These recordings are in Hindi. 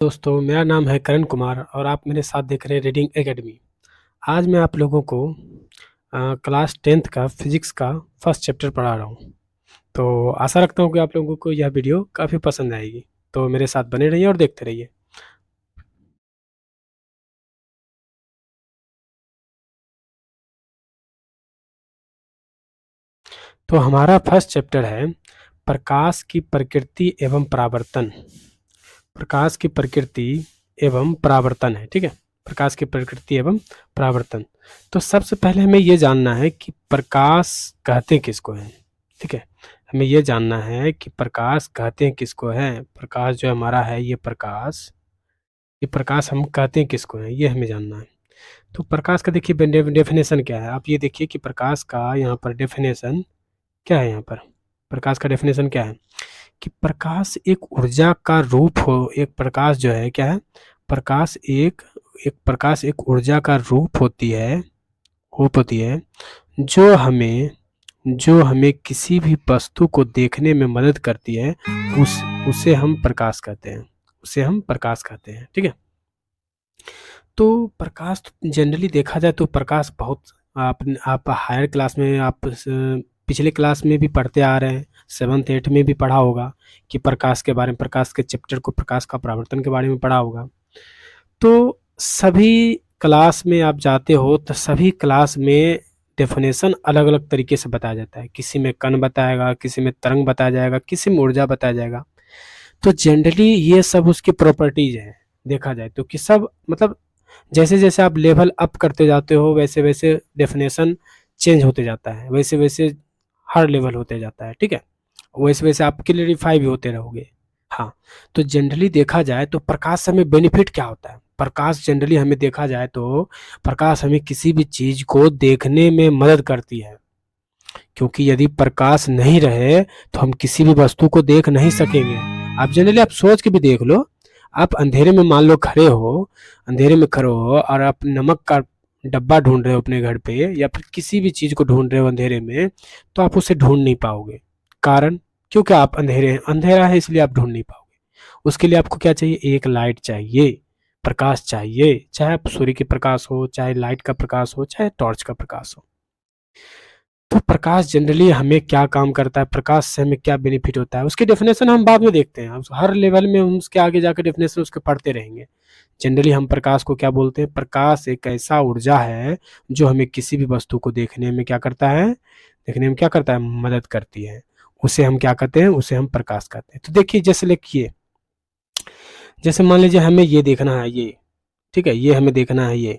दोस्तों, मेरा नाम है करण कुमार और आप मेरे साथ देख रहे हैं रीडिंग एकेडमी। आज मैं आप लोगों को क्लास 10th का फिजिक्स का फर्स्ट चैप्टर पढ़ा रहा हूँ। तो आशा रखता हूँ कि आप लोगों को यह वीडियो काफ़ी पसंद आएगी। तो मेरे साथ बने रहिए और देखते रहिए। तो हमारा फर्स्ट चैप्टर है प्रकाश की प्रकृति एवं परावर्तन। प्रकाश की प्रकृति एवं परावर्तन है, ठीक है। प्रकाश की प्रकृति एवं परावर्तन। तो सबसे पहले हमें ये जानना है कि प्रकाश कहते किसको हैं, ठीक है। हमें ये जानना है कि प्रकाश कहते हैं किसको है। प्रकाश जो हमारा है ये प्रकाश हम कहते हैं किसको है, ये हमें जानना है। तो प्रकाश का देखिए डेफिनेशन क्या है। आप ये देखिए कि प्रकाश का यहाँ पर डेफिनेशन क्या है। यहाँ पर प्रकाश का डेफिनेशन क्या है कि प्रकाश एक ऊर्जा का रूप हो। एक प्रकाश जो है क्या है, प्रकाश एक ऊर्जा का रूप होती है जो हमें किसी भी वस्तु को देखने में मदद करती है। उसे हम प्रकाश कहते हैं, ठीक है। तो प्रकाश जनरली देखा जाए तो प्रकाश बहुत आप हायर क्लास में पिछले क्लास में भी पढ़ते आ रहे हैं, 7th 8th में भी पढ़ा होगा कि प्रकाश के बारे में, प्रकाश के चैप्टर को, प्रकाश का परावर्तन के बारे में पढ़ा होगा। तो सभी क्लास में आप जाते हो तो सभी क्लास में डेफिनेशन अलग अलग तरीके से बताया जाता है। किसी में कण बताएगा, किसी में तरंग बताया जाएगा, किसी में ऊर्जा बताया जाएगा। तो जनरली ये सब उसकी प्रॉपर्टीज है। देखा जाए तो कि सब मतलब जैसे जैसे आप लेवल अप करते जाते हो वैसे वैसे डेफिनेशन चेंज होते जाता है, वैसे वैसे हर लेवल होते जाता है, ठीक है। वैसे वैसे आप क्लियरिफाई भी होते रहोगे। हाँ, तो जनरली देखा जाए तो प्रकाश से हमें बेनिफिट क्या होता है। प्रकाश जनरली हमें देखा जाए तो प्रकाश हमें किसी भी चीज को देखने में मदद करती है, क्योंकि यदि प्रकाश नहीं रहे तो हम किसी भी वस्तु को देख नहीं सकेंगे। आप जनरली आप सोच के भी देख लो, आप अंधेरे में मान लो अंधेरे में खड़े हो और आप नमक का डब्बा ढूंढ रहे हो अपने घर पे, या फिर किसी भी चीज को ढूंढ रहे हो अंधेरे में, तो आप उसे ढूंढ नहीं पाओगे। कारण, क्योंकि आप अंधेरा है इसलिए आप ढूंढ नहीं पाओगे। उसके लिए आपको क्या चाहिए, एक लाइट चाहिए, प्रकाश चाहिए। चाहे आप सूर्य के प्रकाश हो, चाहे लाइट का प्रकाश हो, चाहे टॉर्च का प्रकाश हो। तो प्रकाश जनरली हमें क्या काम करता है, प्रकाश से हमें क्या बेनिफिट होता है, उसकी डेफिनेशन हम बाद में देखते हैं। हर लेवल में हम उसके आगे जाकर डेफिनेशन उसके पढ़ते रहेंगे। जनरली हम प्रकाश को क्या बोलते हैं, प्रकाश एक ऐसा ऊर्जा है जो हमें किसी भी वस्तु को देखने में क्या करता है, मदद करती है। उसे हम क्या कहते हैं, उसे हम प्रकाश कहते हैं। तो देखिए, जैसे मान लीजिए हमें ये देखना है, ये ठीक है, ये हमें देखना है ये,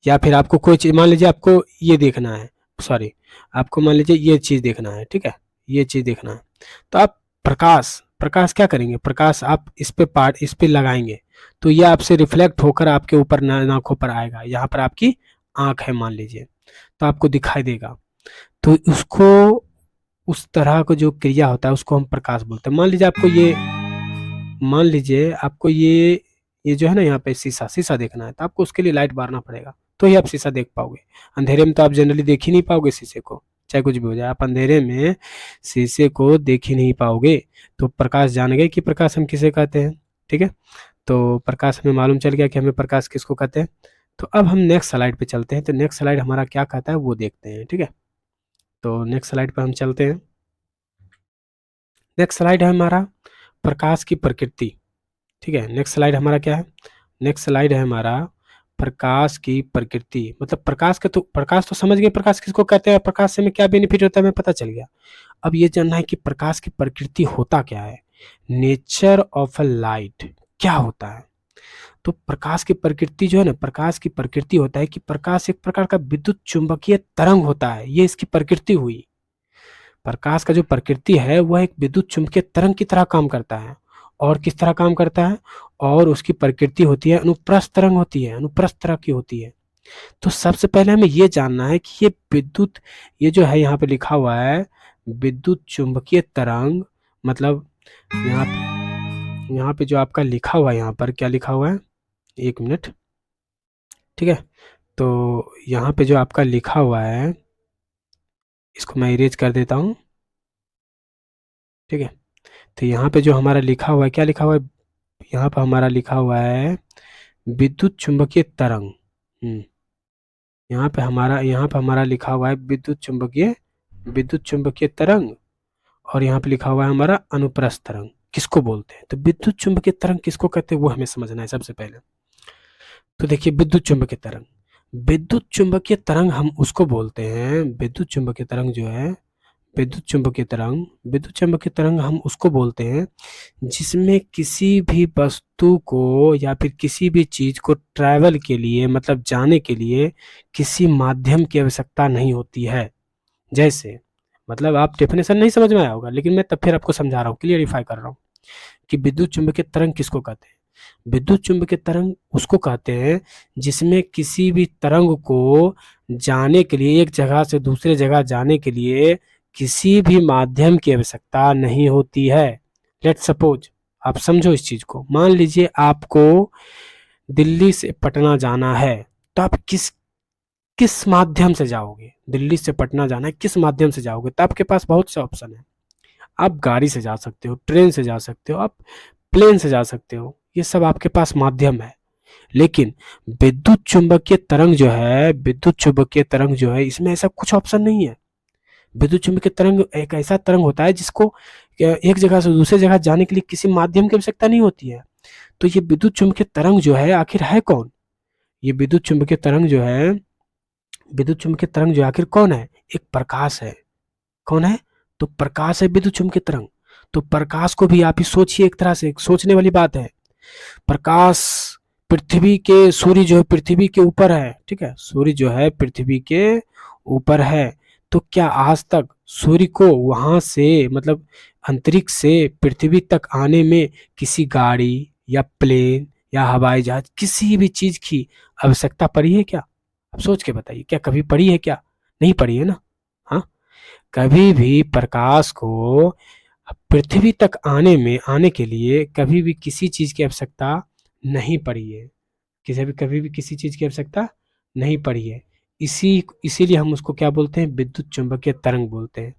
या फिर आपको कोई चीज मान लीजिए आपको ये देखना है, सॉरी, आपको मान लीजिए ये चीज देखना है, ठीक है, ये चीज देखना है। तो आप प्रकाश प्रकाश क्या करेंगे, प्रकाश आप इस पे लगाएंगे तो ये आपसे रिफ्लेक्ट होकर आपके ऊपर आंखों पर आएगा। यहाँ पर आपकी आंख है मान लीजिए, तो आपको दिखाई देगा। तो उसको, उस तरह का जो क्रिया होता है उसको हम प्रकाश बोलते हैं। मान लीजिए आपको ये जो है ना, यहाँ पे शीशा देखना है, तो आपको उसके लिए लाइट मारना पड़ेगा तो ही आप शीशा देख पाओगे। अंधेरे में तो आप जनरली देख ही नहीं पाओगे शीशे को, चाहे कुछ भी हो जाए, आप अंधेरे में शीशे को देख ही नहीं पाओगे। तो प्रकाश जान गए कि प्रकाश हम किसे कहते हैं, ठीक है। तो प्रकाश हमें मालूम चल गया कि हमें प्रकाश किसको कहते हैं। तो अब हम नेक्स्ट स्लाइड पे चलते हैं। तो नेक्स्ट स्लाइड हमारा क्या कहता है वो देखते हैं, ठीक है। तो नेक्स्ट स्लाइड पर हम चलते हैं। नेक्स्ट स्लाइड है हमारा प्रकाश की प्रकृति, ठीक है। नेक्स्ट स्लाइड हमारा क्या है, नेक्स्ट स्लाइड है हमारा प्रकाश की प्रकृति। मतलब प्रकाश तो समझ गए प्रकाश किसको कहते हैं, प्रकाश से हमें क्या बेनिफिट होता है हमें पता चल गया। अब ये जानना है कि प्रकाश की प्रकृति होता क्या है, नेचर ऑफ अ लाइट क्या होता है। तो प्रकाश की प्रकृति जो है ना, प्रकाश की प्रकृति होता है कि प्रकाश एक प्रकार का विद्युत चुंबकीय तरंग होता है। ये इसकी प्रकृति हुई। प्रकाश का जो प्रकृति है वह एक विद्युत चुंबकीय तरंग की तरह काम करता है। और किस तरह काम करता है, और उसकी प्रकृति होती है अनुप्रस्थ तरंग होती है, अनुप्रस्थ तरह की होती है। तो सबसे पहले हमें ये जानना है कि ये जो है यहाँ पे लिखा हुआ है विद्युत चुंबकीय तरंग, मतलब यहाँ पे जो आपका लिखा हुआ है, यहाँ पर क्या लिखा हुआ है, एक मिनट, ठीक है। तो यहाँ पे जो आपका लिखा हुआ है इसको मैं इरेज कर देता हूँ, ठीक है। तो यहाँ पे जो हमारा लिखा हुआ है, क्या लिखा हुआ है, यहाँ पर हमारा लिखा हुआ है विद्युत चुंबकीय तरंग। यहाँ पे हमारा लिखा हुआ है विद्युत चुंबकीय तरंग, और यहाँ पे लिखा हुआ है हमारा अनुप्रस्थ तरंग। किसको बोलते हैं? तो विद्युत चुंबकीय तरंग किसको कहते हैं वो हमें समझना है सबसे पहले। तो देखिए विद्युत चुंबकीय तरंग हम उसको बोलते हैं, विद्युत चुंबकीय तरंग जो है, विद्युत चुंबकीय तरंग हम उसको बोलते हैं जिसमें किसी भी वस्तु को या फिर किसी भी चीज को ट्रैवल के लिए, मतलब जाने के लिए किसी माध्यम की आवश्यकता नहीं होती है। जैसे, मतलब आप डेफिनेशन नहीं समझ में आया होगा, लेकिन मैं तब फिर आपको समझा रहा हूँ, क्लियरिफाई कर रहा हूँ कि विद्युत चुंबकीय तरंग किसको कहते हैं। विद्युत चुंबकीय तरंग उसको कहते हैं जिसमें किसी भी तरंग को जाने के लिए, एक जगह से दूसरे जगह जाने के लिए किसी भी माध्यम की आवश्यकता नहीं होती है। लेट सपोज, आप समझो इस चीज को, मान लीजिए आपको दिल्ली से पटना जाना है, तो आप किस किस माध्यम से जाओगे? दिल्ली से पटना जाना है, किस माध्यम से जाओगे? तो आपके पास बहुत से ऑप्शन है। आप गाड़ी से जा सकते हो, ट्रेन से जा सकते हो, आप प्लेन से जा सकते हो, ये सब आपके पास माध्यम है। लेकिन विद्युत चुंबकीय तरंग जो है इसमें ऐसा कुछ ऑप्शन नहीं है। विद्युत चुंबकीय तरंग एक ऐसा तरंग होता है जिसको एक जगह से दूसरे जगह जाने के लिए किसी माध्यम की आवश्यकता नहीं होती है। तो ये विद्युत चुंबकीय तरंग जो है आखिर है कौन? ये विद्युत चुंबकीय तरंग जो आखिर कौन है? एक प्रकाश है। कौन है? तो प्रकाश है विद्युत चुंबकीय तरंग। तो प्रकाश को भी आप ही सोचिए, एक तरह से सोचने वाली बात है। प्रकाश, सूर्य जो है पृथ्वी के ऊपर है, ठीक है, सूर्य जो है पृथ्वी के ऊपर है। तो क्या आज तक सूर्य को वहां से, मतलब अंतरिक्ष से पृथ्वी तक आने में किसी गाड़ी या प्लेन या हवाई जहाज, किसी भी चीज की आवश्यकता पड़ी है क्या? अब सोच के बताइए, क्या कभी पड़ी है क्या? नहीं पड़ी है ना। हाँ, कभी भी प्रकाश को पृथ्वी तक आने के लिए कभी भी किसी चीज की आवश्यकता नहीं पड़ी है। कभी भी किसी चीज की आवश्यकता नहीं पड़ी है। इसीलिए हम उसको क्या बोलते हैं? विद्युत चुंबकीय तरंग बोलते हैं।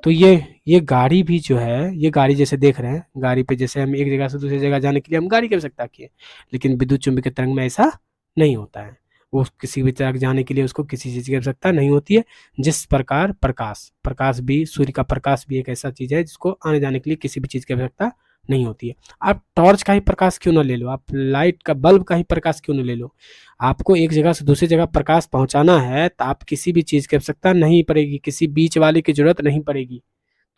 तो ये गाड़ी भी जो है, ये गाड़ी जैसे देख रहे हैं, गाड़ी पे जैसे हम एक जगह से दूसरी जगह जाने के लिए हम गाड़ी की आवश्यकता की है, लेकिन विद्युत चुंबकीय तरंग में ऐसा नहीं होता है। वो किसी भी तरह जाने के लिए उसको किसी चीज की आवश्यकता नहीं होती है। जिस प्रकार प्रकाश भी, सूर्य का प्रकाश भी एक ऐसा चीज है जिसको आने जाने के लिए किसी भी चीज की आवश्यकता नहीं होती है। आप टॉर्च का ही प्रकाश क्यों ना ले लो, आप लाइट का बल्ब का ही प्रकाश क्यों ना ले लो, आपको एक जगह से दूसरी जगह प्रकाश पहुंचाना है तो आप किसी भी चीज की आवश्यकता नहीं पड़ेगी, किसी बीच वाले की जरूरत नहीं पड़ेगी।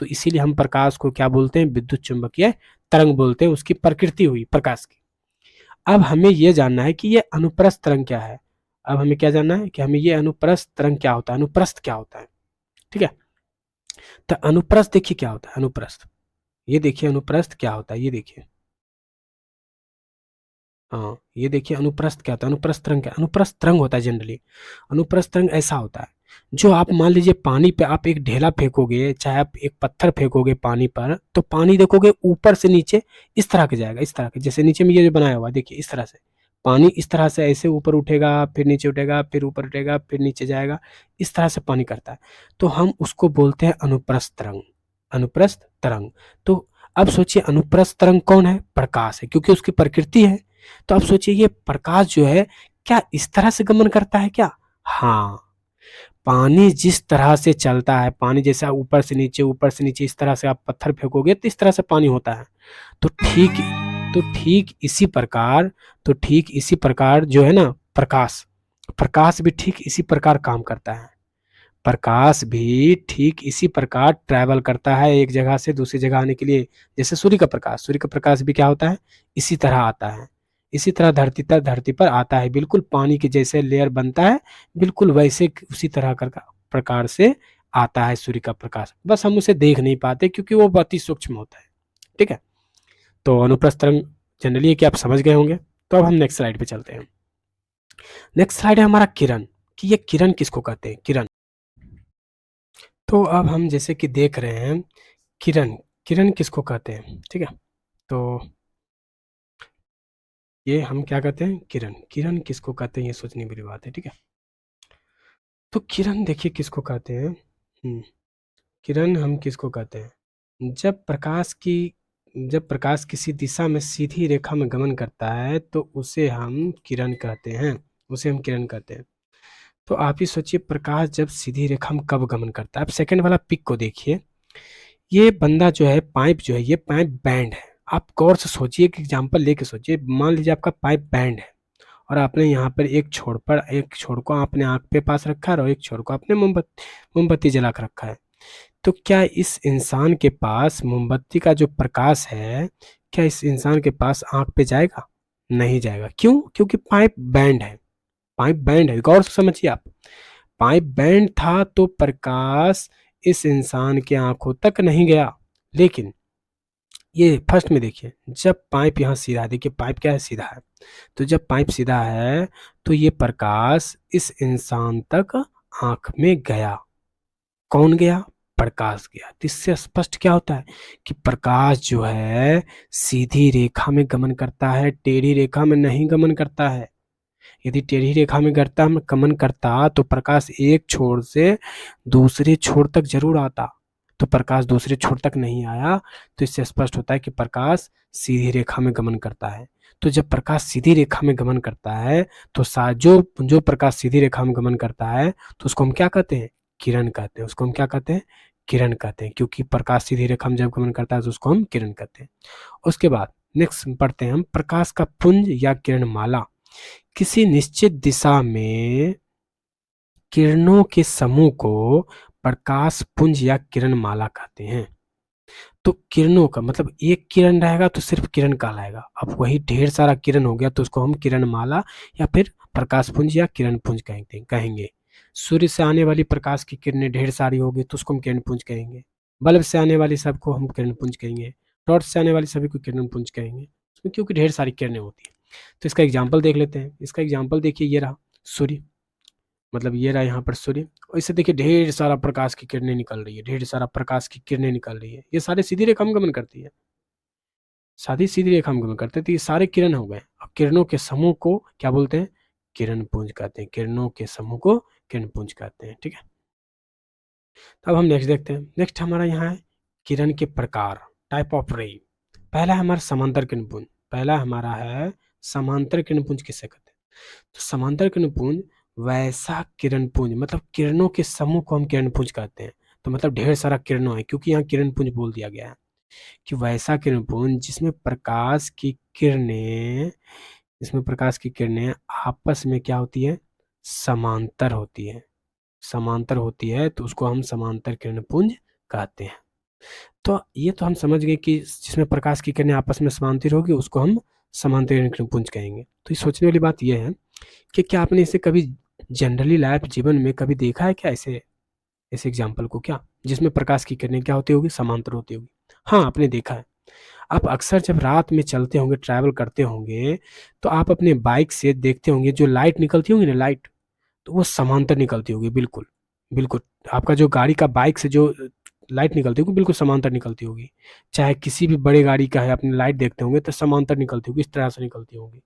तो इसीलिए हम प्रकाश को क्या बोलते हैं? विद्युत चुंबकीय तरंग बोलते हैं, उसकी प्रकृति हुई प्रकाश की। अब हमें यह जानना है कि ये अनुप्रस्थ तरंग क्या है। अब हमें क्या जानना है कि हमें ये अनुप्रस्थ तरंग क्या होता है, अनुप्रस्थ क्या होता है। ठीक है, तो अनुप्रस्थ देखिए क्या होता है। अनुप्रस्थ, ये देखिए अनुप्रस्थ क्या होता है, ये देखिए। हाँ, ये देखिए अनुप्रस्थ क्या होता है। अनुप्रस्थ तरंग क्या? अनुप्रस्थ तरंग होता है जनरली, अनुप्रस्थ तरंग ऐसा होता है, जो आप मान लीजिए पानी पे आप एक ढेला फेंकोगे, चाहे आप एक पत्थर फेंकोगे पानी पर, तो पानी देखोगे ऊपर से नीचे इस तरह के जाएगा, इस तरह के, जैसे नीचे में ये जो बनाया हुआ है देखिए, इस तरह से पानी इस तरह से ऐसे ऊपर उठेगा, फिर नीचे उठेगा, फिर ऊपर उठेगा, फिर नीचे जाएगा, इस तरह से पानी करता है। तो हम उसको बोलते हैं अनुप्रस्थ तरंग, अनुप्रस्थ तरंग। तो अब सोचिए अनुप्रस्थ तरंग कौन है? प्रकाश है, क्योंकि उसकी प्रकृति है। तो अब सोचिए ये प्रकाश जो है क्या इस तरह से गमन करता है क्या? हाँ, पानी जिस तरह से चलता है, पानी जैसा ऊपर से नीचे इस तरह से आप पत्थर फेंकोगे तो इस तरह से पानी होता है। तो ठीक तो ठीक इसी प्रकार जो है ना प्रकाश, प्रकाश भी ठीक इसी प्रकार काम करता है। प्रकाश भी ठीक इसी प्रकार ट्रैवल करता है एक जगह से दूसरी जगह आने के लिए। जैसे सूर्य का प्रकाश भी क्या होता है? इसी तरह आता है, इसी तरह धरती पर आता है, बिल्कुल पानी के जैसे लेयर बनता है, बिल्कुल वैसे उसी तरह का प्रकार से आता है सूर्य का प्रकाश। बस हम उसे देख नहीं पाते क्योंकि वो बहुत ही सूक्ष्म होता है। ठीक है, तो अनुप्रस्थ तरंग जनरली है कि आप समझ गए होंगे। तो अब हम नेक्स्ट स्लाइड पे चलते हैं। नेक्स्ट स्लाइड है हमारा किरण, कि ये किरण किसको कहते हैं? किरण। तो अब हम जैसे कि देख रहे हैं किरण, किरण किसको कहते हैं? ठीक है, तो ये हम क्या कहते हैं? किरण। किरण किसको कहते हैं ये सोचने वाली बात है। ठीक है, तो किरण देखिए किसको कहते हैं। किरण हम किसको कहते हैं? जब प्रकाश की जब प्रकाश किसी दिशा में सीधी रेखा में गमन करता है तो उसे हम किरण कहते हैं, उसे हम किरण कहते हैं। तो आप ही सोचिए, प्रकाश जब सीधी रेखा में कब गमन करता है। आप सेकंड वाला पिक को देखिए, ये बंदा जो है, पाइप जो है, ये पाइप बैंड है। आप गौर से सोचिए, एक एग्जांपल लेके सोचिए। मान लीजिए आपका पाइप बैंड है और आपने यहाँ पर एक छोर को आपने आंख पे पास रखा है और एक छोर को आपने मोमबत्ती जला कर रखा है। तो क्या इस इंसान के पास मोमबत्ती का जो प्रकाश है, क्या इस इंसान के पास आंख पे जाएगा? नहीं जाएगा। क्यों? क्योंकि पाइप बैंड है। पाइप बैंड है, गौर से समझिए आप। पाइप बैंड था तो प्रकाश इस इंसान के आंखों तक नहीं गया। लेकिन ये फर्स्ट में देखिए, जब पाइप यहाँ सीधा है, देखिए पाइप क्या है, सीधा है। तो जब पाइप सीधा है तो ये प्रकाश इस इंसान तक आंख में गया। कौन गया? प्रकाश गया। तो इससे स्पष्ट क्या होता है कि प्रकाश जो है सीधी रेखा में गमन करता है, टेढ़ी रेखा में नहीं गमन करता है। यदि टेढ़ी रेखा में गमन करता तो प्रकाश एक छोर से दूसरे छोर तक जरूर आता। तो प्रकाश दूसरे छोर तक नहीं आया, तो इससे स्पष्ट होता है कि प्रकाश सीधी रेखा में गमन करता है। तो जब प्रकाश सीधी रेखा में गमन करता है तो जो जो प्रकाश सीधी रेखा में गमन करता है तो उसको हम क्या कहते हैं? किरण कहते हैं। उसको हम क्या कहते हैं? किरण कहते हैं। क्योंकि प्रकाश सीधी रेखा में जब गमन करता है तो उसको हम किरण कहते हैं। उसके बाद नेक्स्ट पढ़ते हैं हम, प्रकाश का पुंज या किरणमाला किसी निश्चित दिशा में किरणों के समूह को प्रकाश पुंज या किरणमाला कहते हैं। तो किरणों का मतलब एक किरण रहेगा तो सिर्फ किरण कहलाएगा। अब वही ढेर सारा किरण हो गया तो उसको हम किरणमाला या फिर प्रकाश पुंज या किरण पुंज कहेंगे। सूर्य से आने वाली प्रकाश की किरणें ढेर सारी होगी तो उसको हम किरण पुंज कहेंगे। बल्ब से आने वाली सबको हम किरण पुंज कहेंगे। टॉर्च से आने वाली सभी को किरण पुंज कहेंगे, उसमें क्योंकि ढेर सारी किरणें होती हैं। तो इसका एग्जाम्पल देख लेते हैं। इसका एग्जाम्पल देखिए, ये रहा सूर्य, मतलब ये रहा यहाँ पर सूर्य। और इससे देखिए ढेर सारा प्रकाश की किरणें निकल रही है, ढेर सारा प्रकाश की किरणें निकल रही है। ये सारे सीधी रेखा में गमन करती है, सादी सीधी रेखा में गमन करते हैं। तो ये सारे किरण हो गए। अब किरणों के समूह को क्या बोलते हैं? किरण पुंज कहते हैं। किरणों के समूह को किरण पुंज कहते हैं। ठीक है, तो अब हम नेक्स्ट देखते हैं। नेक्स्ट हमारा यहाँ है किरण के प्रकार, टाइप ऑफ रे। पहला है हमारा समांतर किरण पुंज। पहला हमारा है समांतर किरण पुंज। किसे कहते हैं? तो समांतर किरण पुंज वैसा किरण पुंज, मतलब किरणों के समूह को हम किरण पुंज कहते हैं। तो मतलब ढेर सारा किरणों है, क्योंकि यहाँ किरण पुंज बोल दिया गया है कि वैसा किरण पुंज जिसमें प्रकाश की किरणें आपस में क्या होती है? समांतर होती है। समांतर होती है तो उसको हम समांतर किरण पुंज कहते हैं। तो ये तो हम समझ गए कि जिसमें प्रकाश की किरणें आपस में समांतर होगी उसको हम समांतर किरण पुंज कहेंगे। तो ये सोचने वाली बात यह है कि क्या आपने इसे कभी जनरली लाइफ जीवन में कभी देखा है क्या, ऐसे ऐसे एग्जाम्पल को, क्या जिसमें प्रकाश की किरणें क्या होती होगी? समांतर होती होगी। हाँ, आपने देखा है। आप अक्सर जब रात में चलते होंगे, ट्रैवल करते होंगे, तो आप अपने बाइक से देखते होंगे जो लाइट निकलती होंगी ना, लाइट, तो वो समांतर निकलती होगी। बिल्कुल बिल्कुल, आपका जो गाड़ी का बाइक से जो लाइट निकलती होगी बिल्कुल समांतर निकलती होगी। चाहे किसी भी बड़े गाड़ी का है, अपनी लाइट देखते होंगे तो समांतर निकलती होगी, इस तरह से निकलती होगी।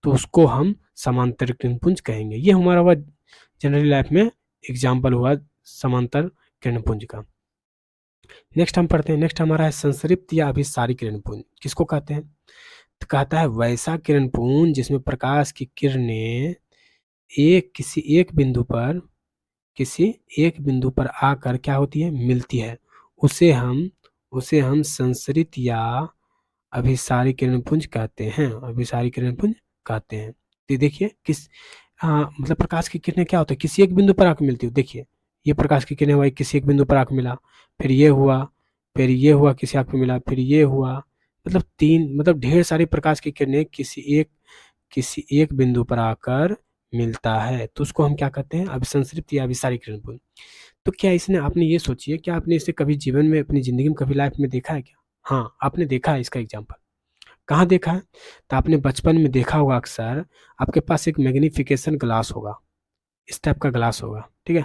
तो उसको हम समांतर किरणपुंज कहेंगे। ये हमारा हुआ जनरली लाइफ में एग्जाम्पल हुआ समांतर किरणपुंज का। नेक्स्ट हम पढ़ते हैं। नेक्स्ट हमारा है संसृप्त या अभिसारी किरणपुंज। किसको कहते हैं? तो कहता है वैसा किरणपुंज जिसमें प्रकाश की किरणें किसी एक बिंदु पर आकर क्या होती है? मिलती है। उसे हम संसरित या अभिसारी किरणपुंज कहते हैं। अभिसारी किरणपुंज कहते हैं। तो देखिए मतलब प्रकाश की किरणें क्या होता है? किसी एक बिंदु पर आकर मिलती है। देखिए ये प्रकाश की किरणें हुई, किसी एक बिंदु पर आकर मिला, फिर ये हुआ, फिर ये हुआ, किसी आंख पे मिला, फिर ये हुआ। मतलब ढेर सारी प्रकाश की किरणें किसी एक बिंदु पर आकर मिलता है तो उसको हम क्या कहते हैं? अभिसंसृप्त या अभिसारी किरणपुंज। तो क्या इसने आपने ये सोचिए, क्या आपने इसे कभी जीवन में, अपनी जिंदगी में, कभी लाइफ में देखा है क्या? हाँ, आपने देखा है। इसका एग्जाम्पल कहाँ देखा है? तो आपने बचपन में देखा होगा अक्सर, आपके पास एक मैग्निफिकेशन ग्लास होगा, इस टाइप का ग्लास होगा। ठीक है,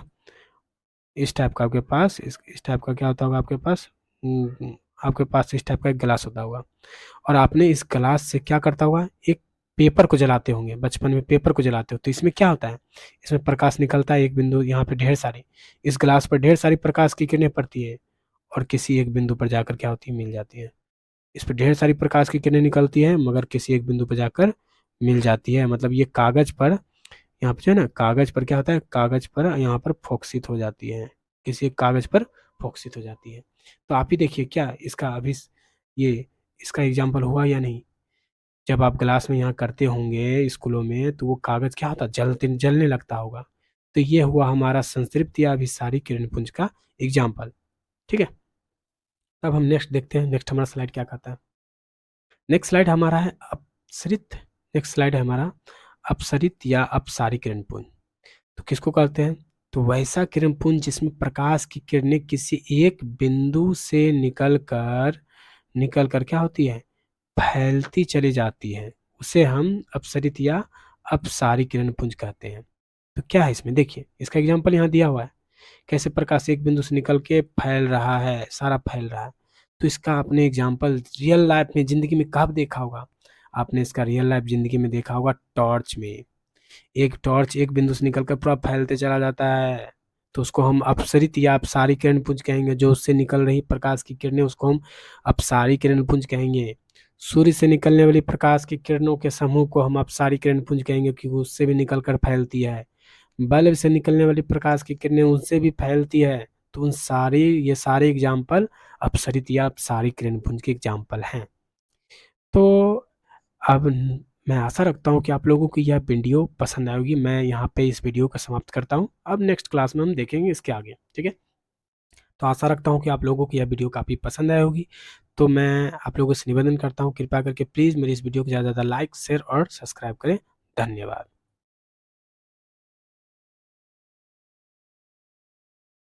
इस टाइप का आपके पास इस टाइप का क्या होता होगा आपके पास? आपके पास इस टाइप का एक गिलास होता होगा और आपने इस गिलास से क्या करता होगा? एक पेपर को जलाते होंगे, बचपन में पेपर को जलाते हो तो इसमें क्या होता है? इसमें प्रकाश निकलता है एक बिंदु, यहाँ पे ढेर सारी, इस गिलास पर ढेर सारी प्रकाश की किरणें पड़ती है और किसी एक बिंदु पर जाकर क्या होती है? मिल जाती है। इस पे ढेर सारी प्रकाश की किरणें निकलती है मगर किसी एक बिंदु पर जाकर मिल जाती है। मतलब ये कागज पर, यहाँ पे जो है ना, कागज पर क्या होता है, कागज पर यहाँ पर फोकसित हो जाती है, किसी एक कागज पर फोकसित हो जाती है। तो आप ही देखिए क्या इसका अभी ये इसका एग्जाम्पल हुआ या नहीं। जब आप क्लास में यहाँ करते होंगे स्कूलों में तो वो कागज क्या होता, जलने लगता होगा। तो ये हुआ हमारा संतृप्त या अभिसारी किरणपुंज का एग्जाम्पल। ठीक है, तब हम नेक्स्ट देखते हैं, नेक्स्ट हमारा स्लाइड क्या कहता है। नेक्स्ट स्लाइड हमारा है अपसरित। नेक्स्ट स्लाइड है हमारा अपसरित या अपसारी किरणपुंज। तो किसको कहते हैं, तो वैसा किरणपुंज जिसमें प्रकाश की किरणें किसी एक बिंदु से निकलकर क्या होती है, फैलती चली जाती है, उसे हम अपसरित या अपसारी किरणपुंज कहते हैं। तो क्या है इसमें, देखिए इसका एग्जांपल यहाँ दिया हुआ है, कैसे प्रकाश एक बिंदु से निकल के फैल रहा है, सारा फैल रहा है। तो इसका आपने एग्जांपल रियल लाइफ में, जिंदगी में कब देखा होगा, आपने इसका रियल लाइफ जिंदगी में देखा होगा टॉर्च में। एक टॉर्च एक बिंदु से निकलकर पूरा फैलते चला जाता है, तो उसको हम अपसरित या अपसारी किरणपुंज कहेंगे। जो उससे निकल रही प्रकाश की किरणें उसको हम अपसारी किरणपुंज कहेंगे। सूर्य से निकलने वाली प्रकाश की किरणों के समूह को हम अपसारी किरणपुंज कहेंगे क्योंकि उससे भी निकलकर फैलती है। बल्ब से निकलने वाली प्रकाश की किरणें उनसे भी फैलती है। तो ये सारे एग्जाम्पल अपसरित या अपसारी किरणपुंज के एग्जाम्पल हैं। तो अब मैं आशा रखता हूँ कि आप लोगों को यह वीडियो पसंद आएगी। मैं यहाँ पे इस वीडियो को समाप्त करता हूँ। अब नेक्स्ट क्लास में हम देखेंगे इसके आगे। ठीक है, तो आशा रखता हूँ कि आप लोगों को यह वीडियो काफ़ी पसंद आई होगी। तो मैं आप लोगों से निवेदन करता हूँ, कृपया करके प्लीज़ मेरी इस वीडियो को ज़्यादा से ज़्यादा लाइक, शेयर और सब्सक्राइब करें। धन्यवाद।